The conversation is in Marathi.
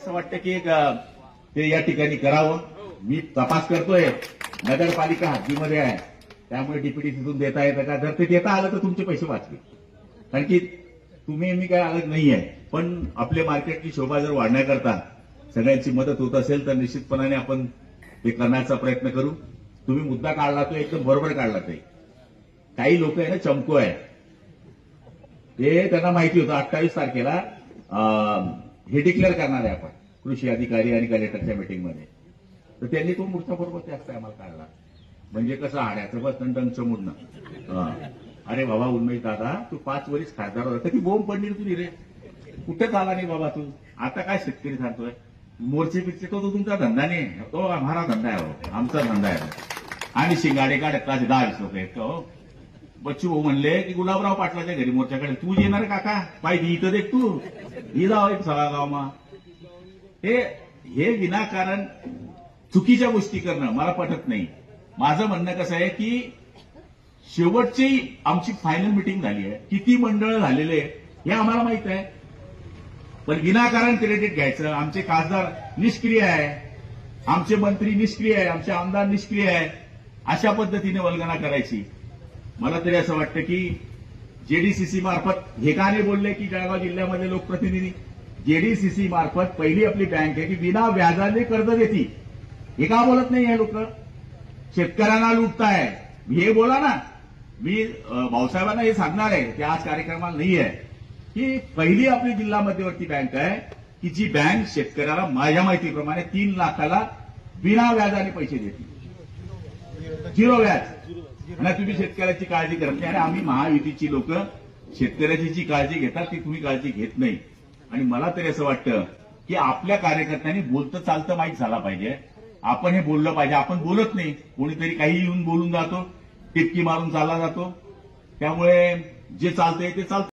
असं वाटतं की ते या ठिकाणी करावं. मी तपास करतोय, नगरपालिका हद्दीमध्ये आहे, त्यामुळे डीपीटीसीतून देता येतं का? जर ते देता आलं तर तुमचे पैसे वाचले, कारण की तुम्ही मी काय अलग नाही आहे. पण आपल्या मार्केटची शोभा जर वाढण्याकरता सगळ्यांची मदत होत असेल तर निश्चितपणाने आपण ते करण्याचा प्रयत्न करू. तुम्ही मुद्दा काढला तो एकदम बरोबर काढला. ते काही लोक आहे ना चमको आहे, ते त्यांना माहिती होतं 28 तारखेला हे डिक्लेअर करणार आहे आपण कृषी अधिकारी आणि कलेक्टरच्या मीटिंगमध्ये. तर त्यांनी तो मूर्छा बरोबर त्याच टायमाला काढला. म्हणजे कसं हाड्याचं बस टंग चमूडणं. अरे बाबा उन्मेष दादा, तू 5 वर्ष खासदार होता, ती बोंब पडली तुझी रे, कुठे चाला नाही बाबा तू. आता काय शेतकरी सांगतोय मोर्चे पिक्चे, तो तुमचा धंदा नाही, तो आम्हाला धंदा आहे, आमचा धंदा आहे. आणि शिंगाडे काढत 10-20 लोक आहेत हो. बच्चू भाऊ म्हणले की गुलाबराव पाटलाच्या घरी मोर्चाकडे तू येणार काका, पाहिजे इथं देख तू ही जाव एक सगळा गावमा. हे विनाकारण चुकीच्या गोष्टी करणं मला पटत नाही. माझं म्हणणं कसं आहे की शेवटची आमची फायनल मिटिंग झाली आहे, किती मंडळ झालेले हे आम्हाला माहित आहे, पण विनाकारण क्रेडिट घ्यायचं. आमचे खासदार निष्क्रिय आहे, आमचे मंत्री निष्क्रिय आहे, आमचे आमदार निष्क्रिय आहे, अशा पद्धतीने वल्गना करायची. मला तरी असं वाटतं की जेडीसीसी मार्फत हे का नाही बोलले की जळगाव जिल्ह्यामध्ये लोकप्रतिनिधी जेडीसीसी मार्फत पहिली आपली बँक आहे की विना व्याजाने कर्ज देती. हे का बोलत नाही हे लोक? शेतकऱ्यांना लुटताय हे बोला ना. मी भाऊसाहेबांना हे सांगणार आहे, ते आज कार्यक्रमाला नाही आहे, की पहिली आपली जिल्हा मध्यवर्ती बँक आहे की जी बँक शेतकऱ्याला माझ्या माहितीप्रमाणे 3 लाखाला विना व्याजाने पैसे देते, 0 व्याज. आणि तुम्ही शेतकऱ्याची काळजी करत नाही. आणि आम्ही महायुतीची लोक शेतकऱ्याची जी काळजी घेतात ती तुम्ही काळजी घेत नाही. आणि मला तरी असं वाटतं की आपल्या कार्यकर्त्यांनी बोलतं चालतं माहीत झाला पाहिजे. आपण हे बोललं पाहिजे. आपण बोलत नाही, कोणीतरी काही येऊन बोलून जातो, टिपकी मारून चालला जातो. त्यामुळे जे चालतंय ते चालतं.